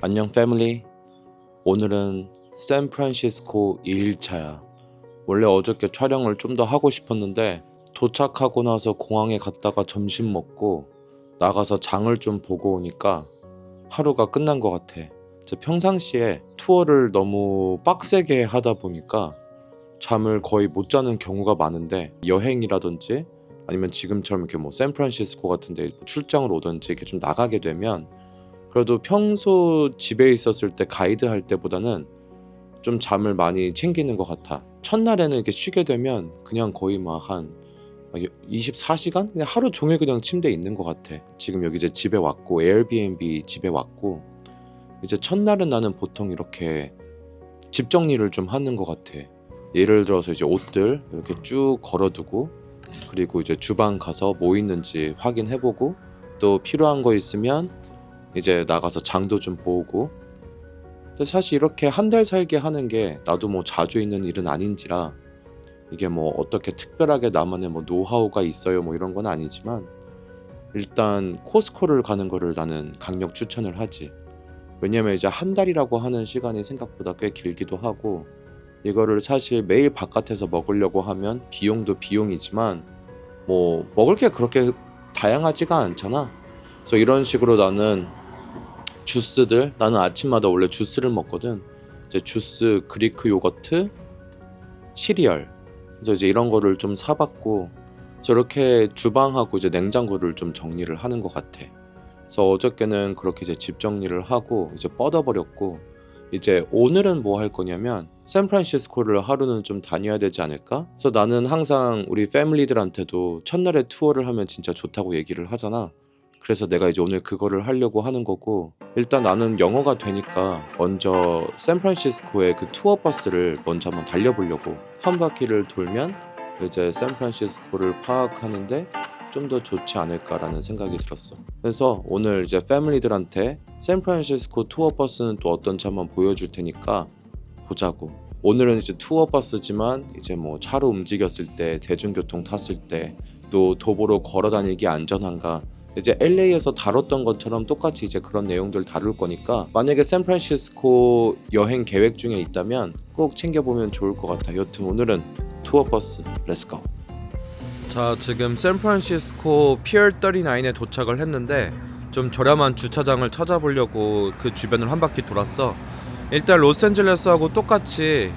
안녕 패밀리. 오늘은 샌프란시스코 2일차야. 원래 어저께 촬영을 좀 더 하고 싶었는데 도착하고 나서 공항에 갔다가 점심 먹고 나가서 장을 좀 보고 오니까 하루가 끝난 것 같아. 평상시에 투어를 너무 빡세게 하다 보니까 잠을 거의 못 자는 경우가 많은데, 여행이라든지 아니면 지금처럼 이렇게 뭐 샌프란시스코 같은데 출장을 오든지 이렇게 좀 나가게 되면 그래도 평소 집에 있었을 때 가이드 할 때보다는 좀 잠을 많이 챙기는 것 같아. 첫날에는 이렇게 쉬게 되면 그냥 거의 막 한 24시간? 그냥 하루 종일 그냥 침대에 있는 것 같아. 지금 여기 이제 집에 왔고, 에어비앤비 집에 왔고, 이제 첫날은 나는 보통 이렇게 집 정리를 좀 하는 것 같아. 예를 들어서 이제 옷들 이렇게 쭉 걸어두고, 그리고 이제 주방 가서 뭐 있는지 확인해보고, 또 필요한 거 있으면 이제 나가서 장도 좀 보고. 근데 사실 이렇게 한 달 살게 하는 게 나도 뭐 자주 있는 일은 아닌지라 이게 뭐 어떻게 특별하게 나만의 뭐 노하우가 있어요 뭐 이런 건 아니지만, 일단 코스코를 가는 거를 나는 강력 추천을 하지. 왜냐면 이제 한 달이라고 하는 시간이 생각보다 꽤 길기도 하고, 이거를 사실 매일 바깥에서 먹으려고 하면 비용도 비용이지만 뭐 먹을 게 그렇게 다양하지가 않잖아. 그래서 이런 식으로 나는 주스들, 나는 아침마다 원래 주스를 먹거든. 이제 주스, 그리크 요거트, 시리얼. 그래서 이제 이런 거를 좀 사봤고, 저렇게 주방하고 이제 냉장고를 좀 정리를 하는 것 같아. 그래서 어저께는 그렇게 이제 집 정리를 하고 이제 뻗어버렸고, 이제 오늘은 뭐 할 거냐면 샌프란시스코를 하루는 좀 다녀야 되지 않을까? 그래서 나는 항상 우리 패밀리들한테도 첫날에 투어를 하면 진짜 좋다고 얘기를 하잖아. 그래서 내가 이제 오늘 그거를 하려고 하는 거고, 일단 나는 영어가 되니까 먼저 샌프란시스코의 그 투어 버스를 먼저 한번 달려보려고. 한 바퀴를 돌면 이제 샌프란시스코를 파악하는데 좀 더 좋지 않을까라는 생각이 들었어. 그래서 오늘 이제 패밀리들한테 샌프란시스코 투어 버스는 또 어떤지 한번 보여줄 테니까 보자고. 오늘은 이제 투어 버스지만 이제 뭐 차로 움직였을 때, 대중교통 탔을 때 또 도보로 걸어 다니기 안전한가, 이제 LA에서 다뤘던 것처럼 똑같이 이제 그런 내용들 다룰 거니까, 만약에 샌프란시스코 여행 계획 중에 있다면 꼭 챙겨보면 좋을 것 같아. 여튼 오늘은 투어 버스 렛츠고. 자, 지금 샌프란시스코 피어 39에 도착을 했는데 좀 저렴한 주차장을 찾아보려고 그 주변을 한 바퀴 돌았어. 일단 로스앤젤레스하고 똑같이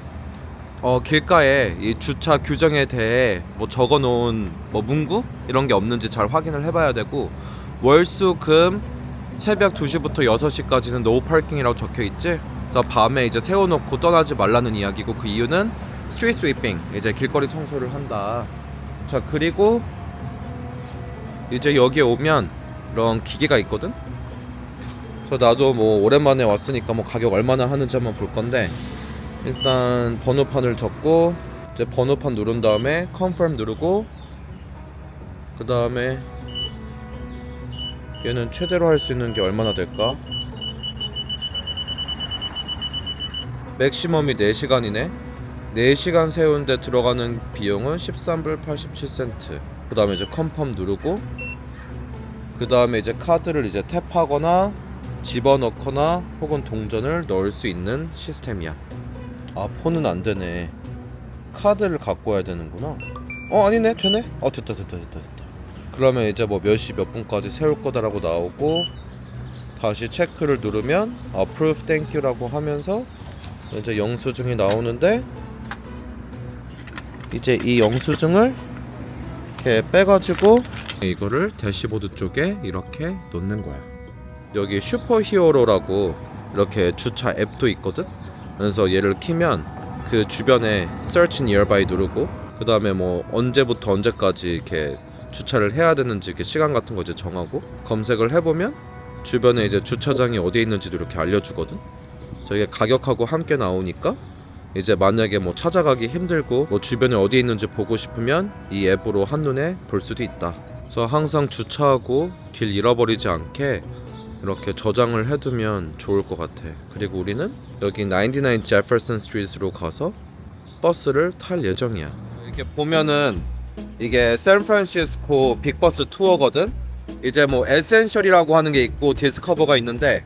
길가에 이 주차 규정에 대해 뭐 적어놓은 뭐 문구 이런 게 없는지 잘 확인을 해봐야 되고, 월수금 새벽 2시부터 6시까지는 노 파킹이라고 적혀있지. 그래서 밤에 이제 세워놓고 떠나지 말라는 이야기고, 그 이유는 스트리트 스위핑, 이제 길거리 청소를 한다. 자, 그리고 이제 여기에 오면 이런 기계가 있거든. 그래서 나도 뭐 오랜만에 왔으니까 뭐 가격 얼마나 하는지 한번 볼 건데, 일단 번호판을 적고 이제 번호판 누른 다음에 confirm 누르고, 그 다음에 얘는 최대로 할 수 있는 게 얼마나 될까? 맥시멈이 4시간이네. 4시간 세우는데 들어가는 비용은 13불 87센트. 그 다음에 이제 confirm 누르고, 그 다음에 이제 카드를 이제 탭하거나 집어넣거나 혹은 동전을 넣을 수 있는 시스템이야. 아, 폰은 안 되네. 카드를 갖고 와야 되는구나. 아니네, 되네. 됐다. 그러면 이제 뭐 몇 시 몇 분까지 세울 거다라고 나오고, 다시 체크를 누르면 approve thank you라고 하면서 이제 영수증이 나오는데, 이제 이 영수증을 이렇게 빼가지고 이거를 대시보드 쪽에 이렇게 놓는 거야. 여기 슈퍼히어로라고 이렇게 주차 앱도 있거든. 그래서 얘를 키면 그 주변에 search nearby 누르고, 그 다음에 뭐 언제부터 언제까지 이렇게 주차를 해야 되는지 이렇게 시간 같은 거 이제 정하고 검색을 해보면 주변에 이제 주차장이 어디에 있는지도 이렇게 알려주거든. 저게 가격하고 함께 나오니까 이제 만약에 뭐 찾아가기 힘들고 뭐 주변에 어디에 있는지 보고 싶으면 이 앱으로 한눈에 볼 수도 있다. 그래서 항상 주차하고 길 잃어버리지 않게 이렇게 저장을 해두면 좋을 것 같아. 그리고 우리는 여기 99 제퍼슨 스트리트로 가서 버스를 탈 예정이야. 이렇게 보면은 이게 샌프란시스코 빅버스 투어거든. 이제 뭐 에센셜이라고 하는 게 있고 디스커버가 있는데,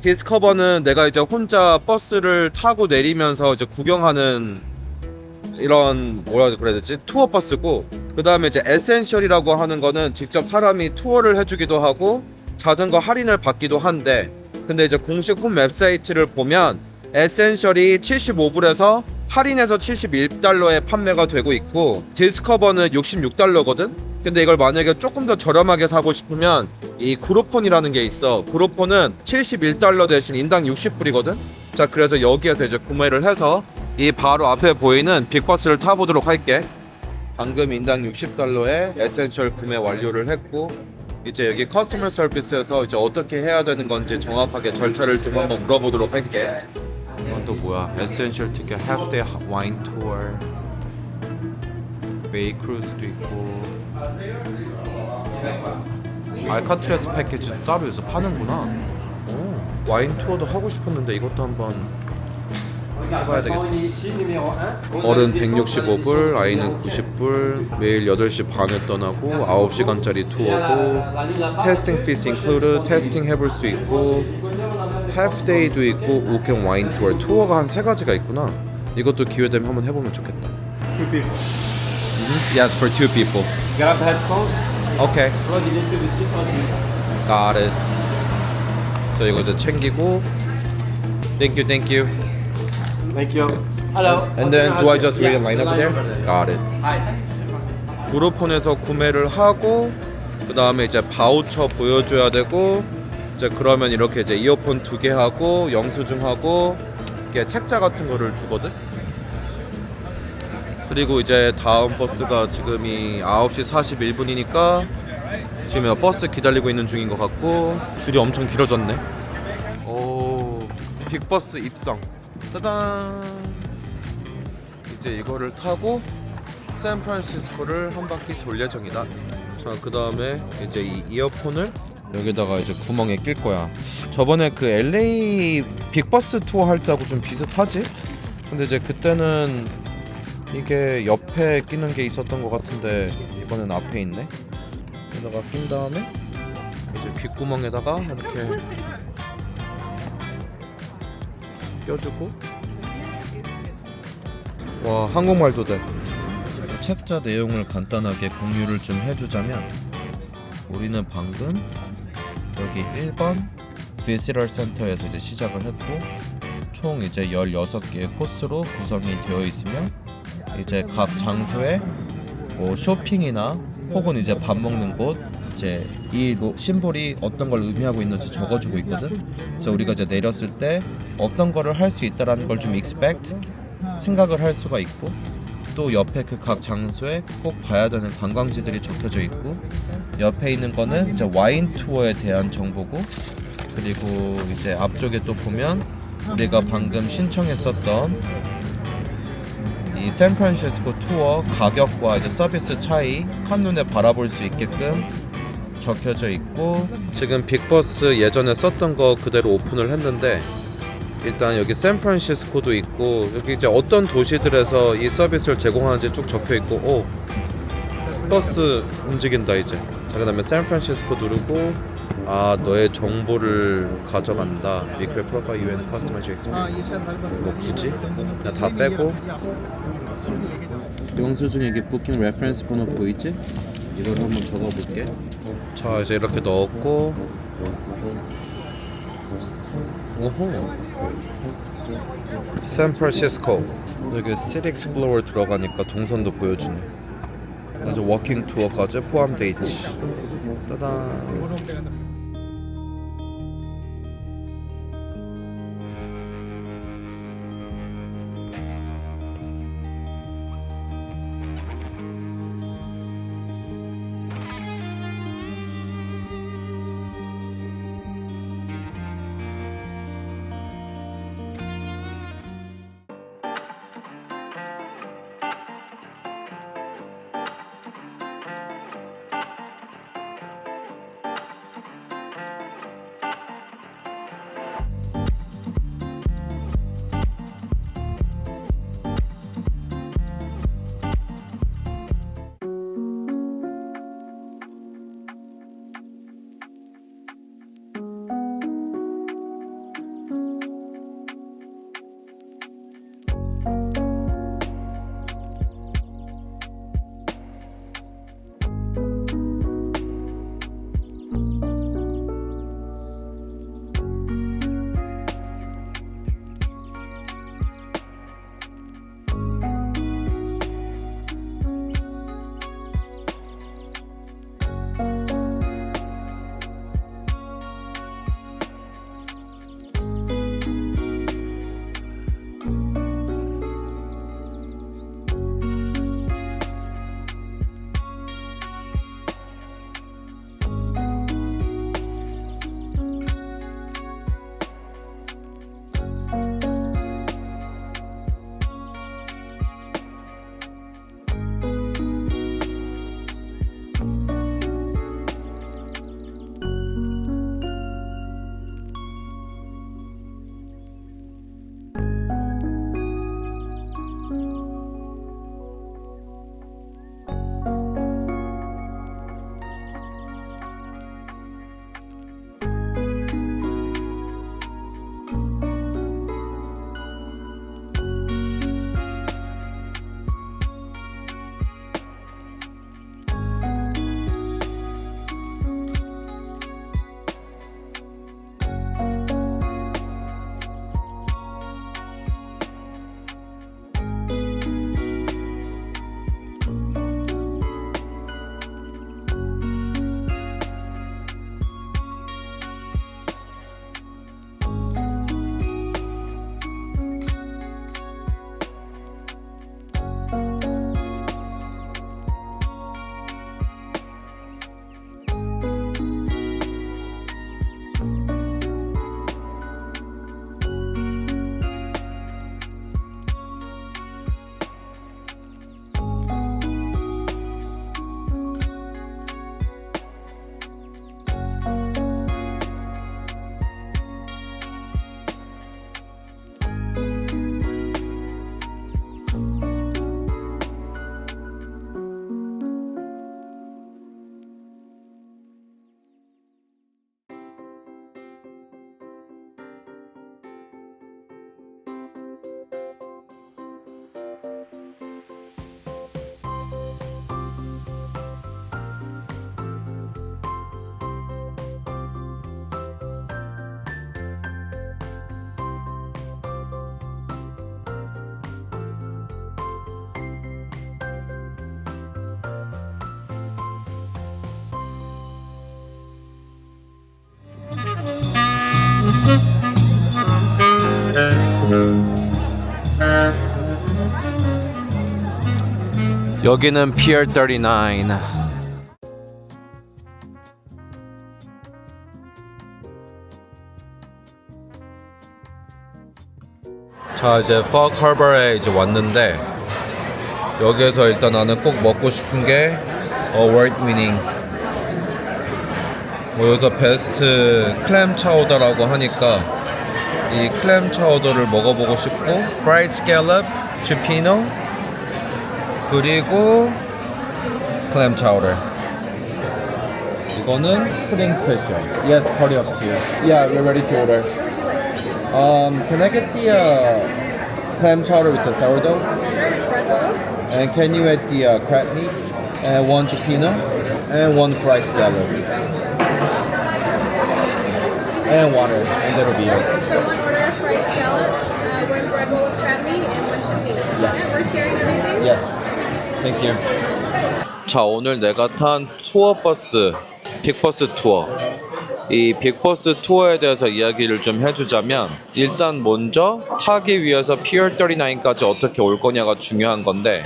디스커버는 내가 이제 혼자 버스를 타고 내리면서 이제 구경하는 이런 뭐라 그래야 되지? 투어 버스고, 그 다음에 이제 에센셜이라고 하는 거는 직접 사람이 투어를 해주기도 하고 자전거 할인을 받기도 한데, 근데 이제 공식 홈 웹사이트를 보면 에센셜이 75불에서 할인해서 71달러에 판매가 되고 있고, 디스커버는 66달러거든? 근데 이걸 만약에 조금 더 저렴하게 사고 싶으면 이 그로폰이라는 게 있어. 그로폰은 71달러 대신 인당 60불이거든? 자, 그래서 여기에서 이제 구매를 해서 이 바로 앞에 보이는 빅버스를 타보도록 할게. 방금 인당 60달러에 에센셜 구매 완료를 했고, 이제 여기 커스터머 서비스에서 이제 어떻게 해야 되는 건지 정확하게 절차를 좀 한번 물어보도록 할게. 이건 또 뭐야? 에센셜 티켓, half day wine tour, 베이 크루즈도 있고, 알카트레스 패키지도 따로 여기서 파는구나. 오, 와인 투어도 하고 싶었는데 이것도 한번 해봐야 되겠다. 어른 165불, 아이는 90불, 매일 8시 반에 떠나고 9시간짜리 투어고, 테스팅 fees include, 테스팅 해볼 수 있고, half day도 있고, weekend wine tour, 투어가 한 3가지가 있구나. 이것도 기회되면 한번 해보면 좋겠다. Two people. Yes, for 2 people. Grab the headphones. Okay, Plug it into the seat on the got it. 자, 이거 이제 챙기고, thank you, thank you. Thank you. Hello. And then do I just read a line over there? Got it. Hi. 구로폰에서 구매를 하고, 그 다음에 이제 바우처 보여줘야 되고, 이제 그러면 이렇게 이제 이어폰 2개 하고 영수증하고 이렇게 책자 같은 거를 주거든. 그리고 이제 다음 버스가 지금이 9시 41분이니까 지금 버스 기다리고 있는 중인 것 같고, 줄이 엄청 길어졌네. 오, 빅버스 입성. 짜잔. 이제 이거를 타고 샌프란시스코를 한 바퀴 돌 예정이다. 자, 그 다음에 이제 이 이어폰을 여기다가 이제 구멍에 낄 거야. 저번에 그 LA 빅버스 투어 할 때하고 좀 비슷하지? 근데 이제 그때는 이게 옆에 끼는 게 있었던 것 같은데 이번엔 앞에 있네. 여기다가 낀 다음에 이제 귓구멍에다가 이렇게 껴주고. 와, 한국말도 돼. 책자 내용을 간단하게 공유를 좀 해주자면, 우리는 방금 여기 1번 비시럴 센터에서 이제 시작을 했고, 총 이제 16개의 코스로 구성이 되어 있으며, 이제 각 장소에 뭐 쇼핑이나 혹은 이제 밥 먹는 곳, 이제 이 심볼이 어떤 걸 의미하고 있는지 적어주고 있거든. 그래서 우리가 이제 내렸을 때 어떤 거를 할 수 있다라는 걸 좀 expect, 생각을 할 수가 있고, 또 옆에 그 각 장소에 꼭 봐야 되는 관광지들이 적혀져 있고, 옆에 있는 거는 이제 와인 투어에 대한 정보고, 그리고 이제 앞쪽에 또 보면 우리가 방금 신청했었던 이 샌프란시스코 투어 가격과 이제 서비스 차이 한눈에 바라볼 수 있게끔 적혀져 있고, 지금 빅버스 예전에 썼던 거 그대로 오픈을 했는데, 일단 여기 샌프란시스코도 있고, 여기 이제 어떤 도시들에서 이 서비스를 제공하는지 쭉 적혀 있고, 오, 버스 움직인다 이제. 자, 그다음에 샌프란시스코 누르고, 아, 너의 정보를 가져간다. Make profile you and customize your experience. 뭐 굳이? 그냥 다 빼고. 영수증에 이게 부킹 레퍼런스 번호 보이지? 이걸 한번 적어볼게. 자, 이제 이렇게 넣었고, 오호, 샌프란시스코. 여기 시티 익스플로러 들어가니까 동선도 보여주네. 그래서 워킹 투어까지 포함되어 있지. 따단. 여기는 Pier 39. 자, 이제 Fog Harbor에 이제 왔는데 여기에서 일단 나는 꼭 먹고 싶은 게 award winning 뭐 여기서 베스트 클램 차우더라고 하니까 이 클램 차우더를 먹어보고 싶고 fried scallop, tupino 그리고 클램 차우더 이거는 스프링 스페셜. Yes, party of two. Yeah, we're ready to order. Can I get the clam chowder with the sourdough? And can you add the crab meat and one tupino and one fried scallop and water, and that'll be it. So one order of fried scallops, one bread roll with crab meat, and one tupino. Yeah. We're sharing everything? Yes. Thank you. 자, 오늘 내가 탄 투어 버스, 빅버스 투어. 이 빅버스 투어에 대해서 이야기를 좀 해주자면 일단 먼저 타기 위해서 Pier 39까지 어떻게 올 거냐가 중요한 건데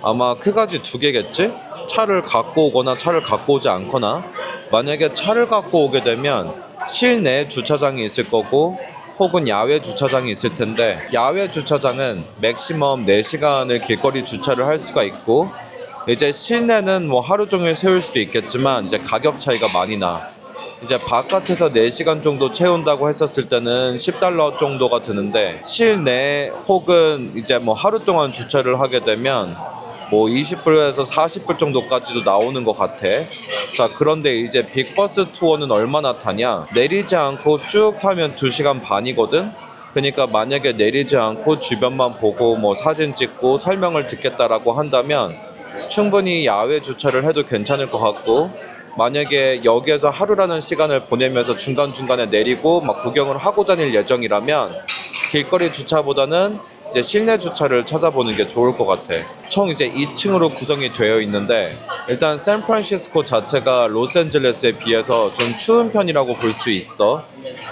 아마 크가지 두 개겠지? 차를 갖고 오거나 차를 갖고 오지 않거나 만약에 차를 갖고 오게 되면 실내 주차장이 있을 거고 혹은 야외 주차장이 있을 텐데 야외 주차장은 맥시멈 4시간을 길거리 주차를 할 수가 있고 이제 실내는 뭐 하루 종일 세울 수도 있겠지만 이제 가격 차이가 많이 나. 이제 바깥에서 4시간 정도 채운다고 했었을 때는 $10 정도가 드는데 실내 혹은 이제 뭐 하루 동안 주차를 하게 되면 뭐 20불에서 40불 정도까지도 나오는 것 같아. 자, 그런데 이제 빅버스 투어는 얼마나 타냐? 내리지 않고 쭉 타면 2시간 반이거든? 그러니까 만약에 내리지 않고 주변만 보고 뭐 사진 찍고 설명을 듣겠다라고 한다면 충분히 야외 주차를 해도 괜찮을 것 같고 만약에 여기에서 하루라는 시간을 보내면서 중간중간에 내리고 막 구경을 하고 다닐 예정이라면 길거리 주차보다는 이제 실내 주차를 찾아보는 게 좋을 것 같아. 총 이제 2층으로 구성이 되어 있는데 일단 샌프란시스코 자체가 로스앤젤레스에 비해서 좀 추운 편이라고 볼 수 있어.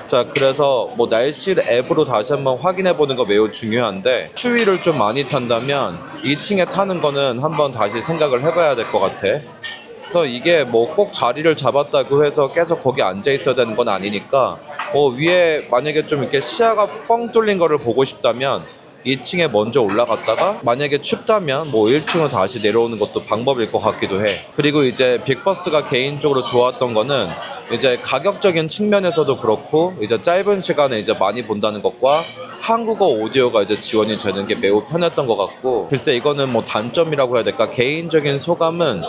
자, 그래서 뭐 날씨를 앱으로 다시 한번 확인해 보는 거 매우 중요한데 추위를 좀 많이 탄다면 2층에 타는 거는 한번 다시 생각을 해봐야 될 것 같아. 그래서 이게 뭐 꼭 자리를 잡았다고 해서 계속 거기 앉아 있어야 되는 건 아니니까 위에 만약에 좀 이렇게 시야가 뻥 뚫린 거를 보고 싶다면 2층에 먼저 올라갔다가 만약에 춥다면 뭐 1층으로 다시 내려오는 것도 방법일 것 같기도 해. 그리고 이제 빅버스가 개인적으로 좋았던 거는 이제 가격적인 측면에서도 그렇고 이제 짧은 시간에 이제 많이 본다는 것과 한국어 오디오가 이제 지원이 되는 게 매우 편했던 것 같고 글쎄 이거는 뭐 단점이라고 해야 될까? 개인적인 소감은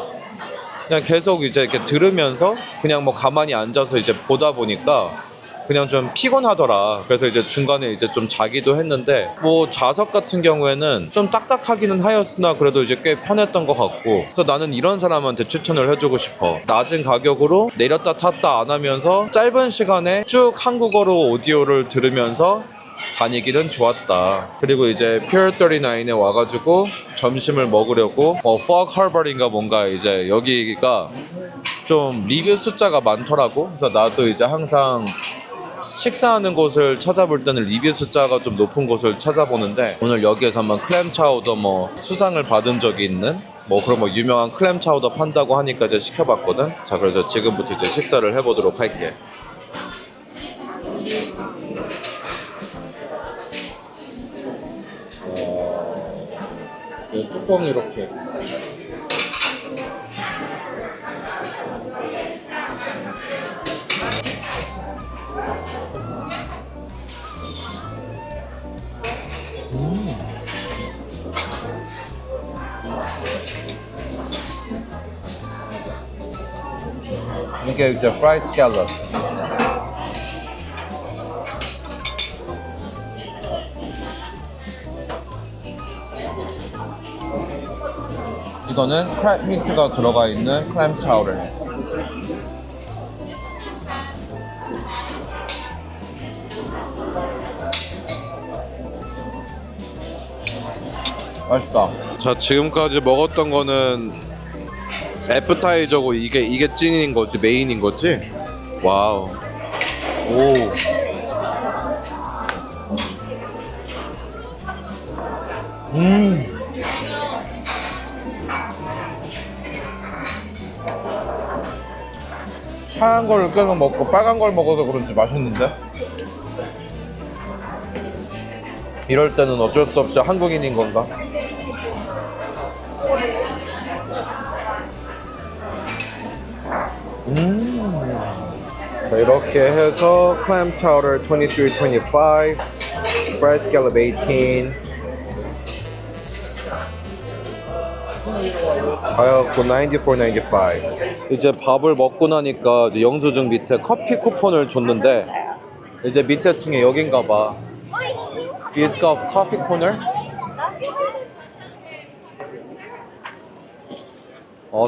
그냥 계속 이제 이렇게 들으면서 그냥 뭐 가만히 앉아서 이제 보다 보니까 그냥 좀 피곤하더라. 그래서 이제 중간에 이제 좀 자기도 했는데 뭐 좌석 같은 경우에는 좀 딱딱하기는 하였으나 그래도 이제 꽤 편했던 것 같고 그래서 나는 이런 사람한테 추천을 해주고 싶어. 낮은 가격으로 내렸다 탔다 안 하면서 짧은 시간에 쭉 한국어로 오디오를 들으면서 다니기는 좋았다. 그리고 이제 Pier 39에 와가지고 점심을 먹으려고 Fog Harbor인가 뭔가 이제 여기가 좀 리뷰 숫자가 많더라고. 그래서 나도 이제 항상 식사하는 곳을 찾아볼 때는 리뷰 숫자가 좀 높은 곳을 찾아보는데 오늘 여기에서 한번 클램 차우더 뭐 수상을 받은 적이 있는 뭐 그런 뭐 유명한 클램 차우더 판다고 하니까 이제 시켜봤거든. 자, 그래서 지금부터 이제 식사를 해보도록 할게. 뚜껑이 이렇게 이게 이제 프라이 스칼롭. 이거는 크랩 미트가 들어가 있는 클램 차우더. 맛있다. 자, 지금까지 먹었던 거는 애프타이저고 이게 찐인 거지, 메인인 거지? 와우. 오. 하얀 걸 계속 먹고 빨간 걸 먹어서 그런지 맛있는데? 이럴 때는 어쩔 수 없이 한국인인 건가? 자, 이렇게 해서 clam chowder 23.25, fried scallop 18, 가격고 94.95. 이제 밥을 먹고 나니까 이제 영수증 밑에 커피 쿠폰을 줬는데 이제 밑에 층에 여긴가 봐. 비스커프 커피 코너.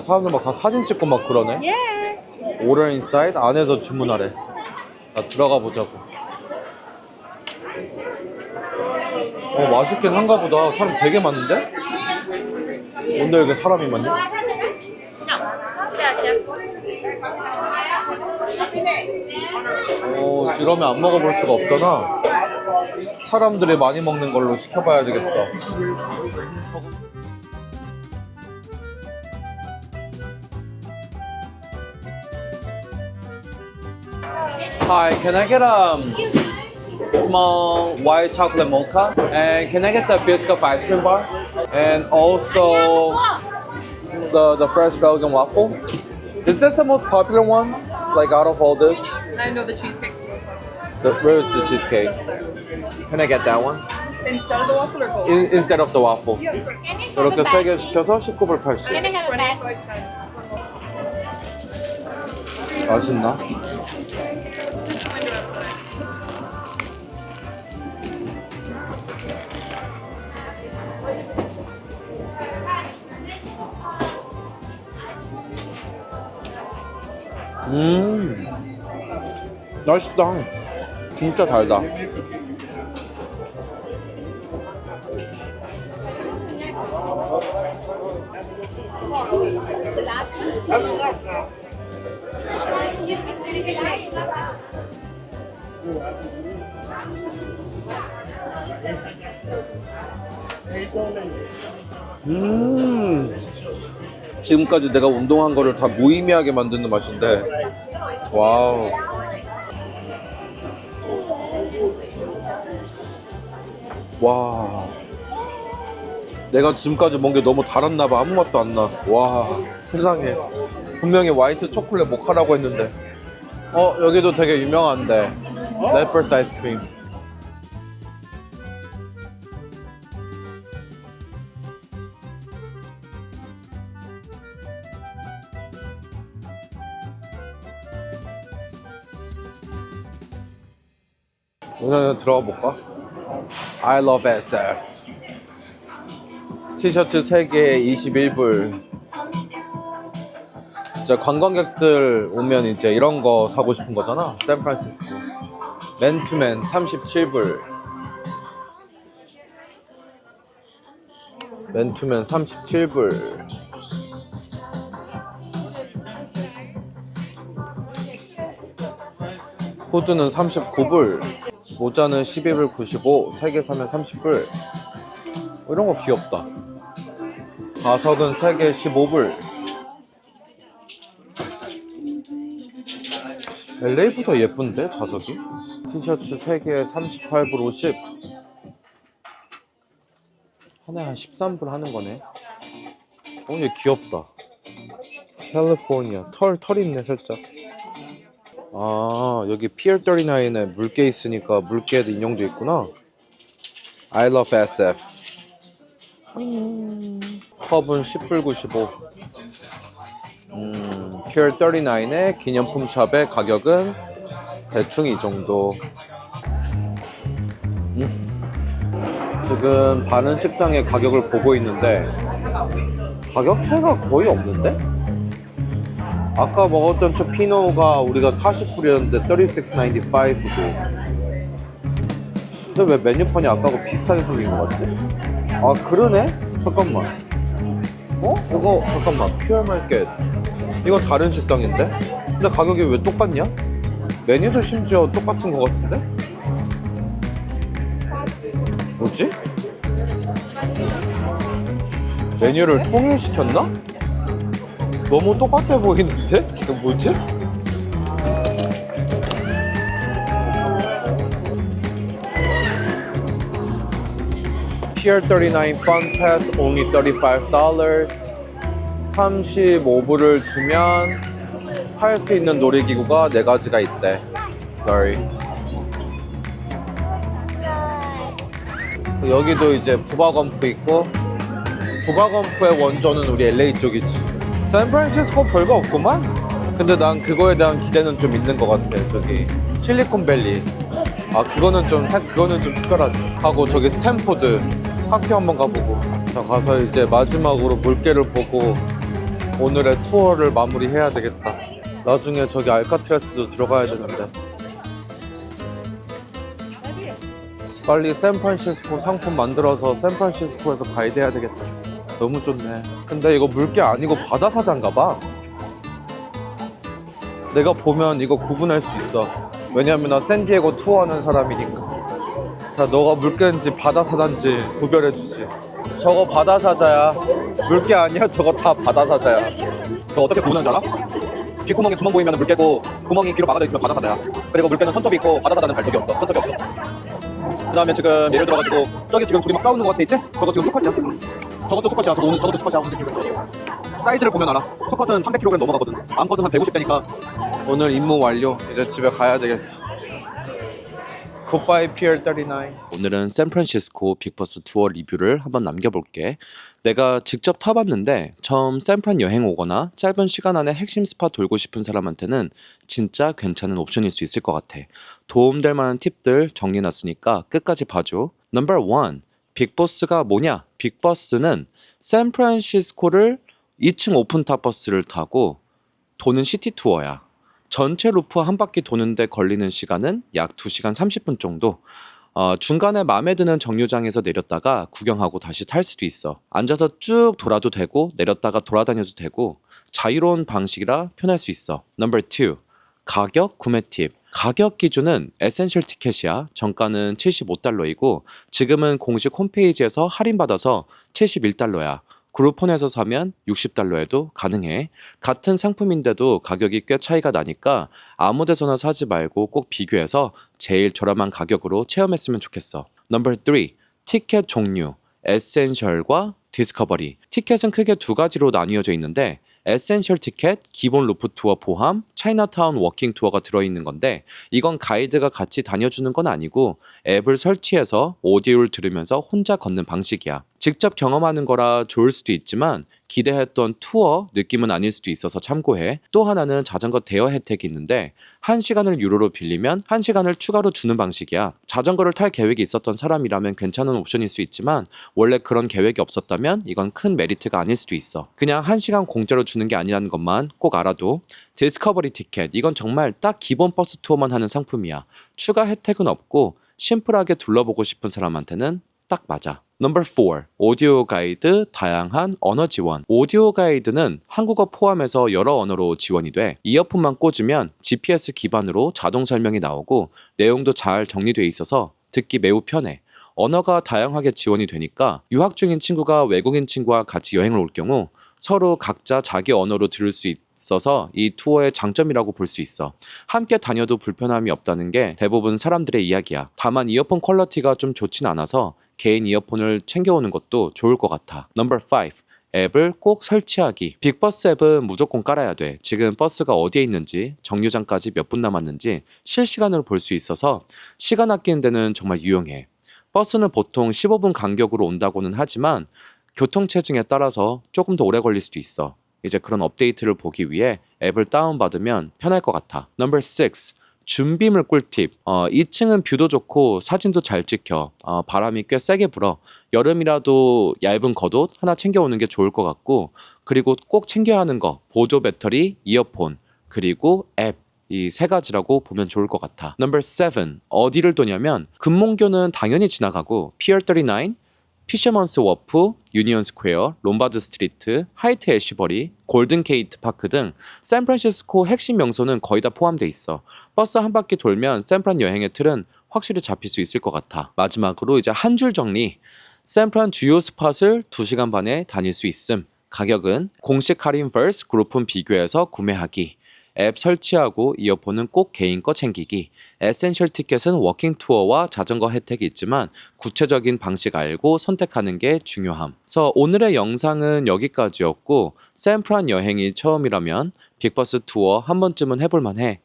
사람들 막 다 사진 찍고 막 그러네. Yes. Order inside. 안에서 주문하래. 나 들어가 보자고. 맛있긴 한가 보다. 사람 되게 많은데? 오늘 여기 사람이 많냐? 이러면 안 먹어볼 수가 없잖아. 사람들이 많이 먹는 걸로 시켜봐야 되겠어. Hi, can I get a small white chocolate mocha? And can I get the biscuit ice cream bar? And also the fresh Belgian waffle? Is this the most popular one? Like out of all this? I know the cheesecake's the most popular. Where is the cheesecake? That's there. Can I get that one? Instead of the waffle or gold? Instead of the waffle. Yeah, 이렇게 3개 시켜서 19불 80. 25 cents. 맛있나? Just the window outside. 맛있다. 진짜 달다. 지금까지 내가 운동한 거를 다 무의미하게 만드는 맛인데, 와우. 와, 내가 지금까지 먹은 게 너무 달았나 봐. 아무 맛도 안 나. 와, 세상에. 분명히 화이트 초콜릿 모카라고 했는데. 여기도 되게 유명한데, 레퍼스 아이스크림. 오늘 들어가 볼까? I love SF. 티셔츠 3개에 21불. 진짜 관광객들 오면 이제 이런 거 사고 싶은 거잖아. 샌프란시스코. 맨투맨 37불. 맨투맨 37불. 후드는 39불. 모자는 12불 95, 3개 사면 30불. 이런 거 귀엽다. 가석은 3개 15불. LA보다 예쁜데, 자석이? 티셔츠 3개에 38불 50. 하나에 한 13불 하는 거네. 얘 귀엽다. 캘리포니아. 털 있네, 살짝. 여기 피어 39에 물개 있으니까 물개 인형도 있구나. I love SF. 컵은 10불 95. 피어 39의 기념품 샵의 가격은 대충 이 정도. 지금 다른 식당의 가격을 보고 있는데 가격 차이가 거의 없는데? 아까 먹었던 저 피노가 우리가 40불이었는데 36.95고. 근데 왜 메뉴판이 아까하고 비슷하게 생긴 것 같지? 그러네? 잠깐만. 이거 잠깐만. 퓨어마켓. 이거 다른 식당인데? 근데 가격이 왜 똑같냐? 메뉴도 심지어 똑같은 것 같은데? 뭐지? 메뉴를 통일시켰나? 너무 똑같아 보이는데? 이거 뭐지? Pier 39 Fun Pass only $35. 35불을 주면 탈 수 있는 놀이기구가 4가지가 있대. Sorry. 여기도 이제 부바건프 있고, 부바건프의 원조는 우리 LA 쪽이지. 샌프란시스코 별거 없구만? 근데 난 그거에 대한 기대는 좀 있는 것 같아. 저기 실리콘밸리. 아 그거는 좀 특별하지. 하고 저기 스탠포드 학교 한번 가보고. 자 가서 이제 마지막으로 물개를 보고 오늘의 투어를 마무리해야 되겠다. 나중에 저기 알카트라스도 들어가야 되는데. 빨리 샌프란시스코 상품 만들어서 샌프란시스코에서 가이드 해야 되겠다. 너무 좋네. 근데 이거 물개 아니고 바다사자인가 봐. 내가 보면 이거 구분할 수 있어. 왜냐면 나 샌디에고 투어하는 사람이니까. 자, 너가 물개인지 바다사자인지 구별해 주지. 저거 바다사자야. 물개 아니야. 저거 다 바다사자야. 너 어떻게 구분하는지 알아? 귓구멍에 구멍 보이면 물개고 구멍이 귀로 막아져 있으면 바다사자야. 그리고 물개는 손톱이 있고 바다사자는 발톱이 없어. 손톱이 없어. 그 다음에 지금 예를 들어가지고 저기 지금 둘이 막 싸우는 거 같아 있지? 저거 지금 수컷이야. 저것도 수컷이야. 저것도 수컷이야. 사이즈를 보면 알아. 수컷은 300kg 넘어가거든. 암컷은 한 150대니까. 오늘 임무 완료. 이제 집에 가야 되겠어. 굿바이 피어 39. 오늘은 샌프란시스코 빅버스 투어 리뷰를 한번 남겨볼게. 내가 직접 타봤는데 처음 샌프란 여행 오거나 짧은 시간 안에 핵심 스팟 돌고 싶은 사람한테는 진짜 괜찮은 옵션일 수 있을 것 같아. 도움될 만한 팁들 정리해놨으니까 끝까지 봐줘. 넘버 1. 빅버스가 뭐냐? 빅버스는 샌프란시스코를 2층 오픈탑 버스를 타고 도는 시티 투어야. 전체 루프 한 바퀴 도는데 걸리는 시간은 약 2시간 30분 정도. 중간에 마음에 드는 정류장에서 내렸다가 구경하고 다시 탈 수도 있어. 앉아서 쭉 돌아도 되고 내렸다가 돌아다녀도 되고 자유로운 방식이라 편할 수 있어. 넘버 2. 가격 구매 팁. 가격 기준은 에센셜 티켓이야. 정가는 $75이고 지금은 공식 홈페이지에서 할인받아서 $71야. 그룹폰에서 사면 $60에도 가능해. 같은 상품인데도 가격이 꽤 차이가 나니까 아무 데서나 사지 말고 꼭 비교해서 제일 저렴한 가격으로 체험했으면 좋겠어. 넘버 3. 티켓 종류. 에센셜과 디스커버리. 티켓은 크게 2가지로 나뉘어져 있는데 에센셜 티켓, 기본 루프 투어 포함, 차이나타운 워킹 투어가 들어있는 건데 이건 가이드가 같이 다녀주는 건 아니고 앱을 설치해서 오디오를 들으면서 혼자 걷는 방식이야. 직접 경험하는 거라 좋을 수도 있지만 기대했던 투어 느낌은 아닐 수도 있어서 참고해. 또 하나는 자전거 대여 혜택이 있는데 1시간을 유로로 빌리면 1시간을 추가로 주는 방식이야. 자전거를 탈 계획이 있었던 사람이라면 괜찮은 옵션일 수 있지만 원래 그런 계획이 없었다면 이건 큰 메리트가 아닐 수도 있어. 그냥 1시간 공짜로 주는 게 아니라는 것만 꼭 알아도. 디스커버리 티켓, 이건 정말 딱 기본 버스 투어만 하는 상품이야. 추가 혜택은 없고 심플하게 둘러보고 싶은 사람한테는 딱 맞아. 넘버 4. 오디오 가이드, 다양한 언어 지원. 오디오 가이드는 한국어 포함해서 여러 언어로 지원이 돼. 이어폰만 꽂으면 GPS 기반으로 자동 설명이 나오고 내용도 잘 정리돼 있어서 듣기 매우 편해. 언어가 다양하게 지원이 되니까 유학 중인 친구가 외국인 친구와 같이 여행을 올 경우 서로 각자 자기 언어로 들을 수 있어서 이 투어의 장점이라고 볼 수 있어. 함께 다녀도 불편함이 없다는 게 대부분 사람들의 이야기야. 다만 이어폰 퀄리티가 좀 좋진 않아서 개인 이어폰을 챙겨오는 것도 좋을 것 같아. 넘버 5. 앱을 꼭 설치하기. 빅버스 앱은 무조건 깔아야 돼. 지금 버스가 어디에 있는지, 정류장까지 몇 분 남았는지 실시간으로 볼 수 있어서 시간 아끼는 데는 정말 유용해. 버스는 보통 15분 간격으로 온다고는 하지만 교통체증에 따라서 조금 더 오래 걸릴 수도 있어. 이제 그런 업데이트를 보기 위해 앱을 다운받으면 편할 것 같아. 넘버 6. 준비물 꿀팁. 2층은 뷰도 좋고 사진도 잘 찍혀. 바람이 꽤 세게 불어. 여름이라도 얇은 겉옷 하나 챙겨오는 게 좋을 것 같고, 그리고 꼭 챙겨야 하는 거 보조 배터리, 이어폰, 그리고 앱. 이 3가지라고 보면 좋을 것 같아. 넘버 7. 어디를 도냐면 금몽교는 당연히 지나가고 피어 39, 피셔먼스 워프, 유니언 스퀘어, 롬바드 스트리트, 하이트 애쉬버리, 골든 게이트 파크 등 샌프란시스코 핵심 명소는 거의 다 포함돼 있어. 버스 한 바퀴 돌면 샌프란 여행의 틀은 확실히 잡힐 수 있을 것 같아. 마지막으로 이제 한 줄 정리. 샌프란 주요 스팟을 2시간 반에 다닐 수 있음. 가격은 공식 할인 vs 그룹폰 비교해서 구매하기. 앱 설치하고 이어폰은 꼭 개인 거 챙기기. 에센셜 티켓은 워킹 투어와 자전거 혜택이 있지만 구체적인 방식 알고 선택하는 게 중요함. 그래서 오늘의 영상은 여기까지였고 샌프란 여행이 처음이라면 빅버스 투어 한 번쯤은 해볼 만해.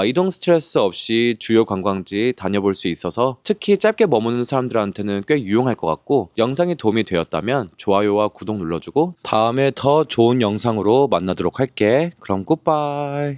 이동 스트레스 없이 주요 관광지 다녀볼 수 있어서 특히 짧게 머무는 사람들한테는 꽤 유용할 것 같고 영상이 도움이 되었다면 좋아요와 구독 눌러주고 다음에 더 좋은 영상으로 만나도록 할게. 그럼 굿바이.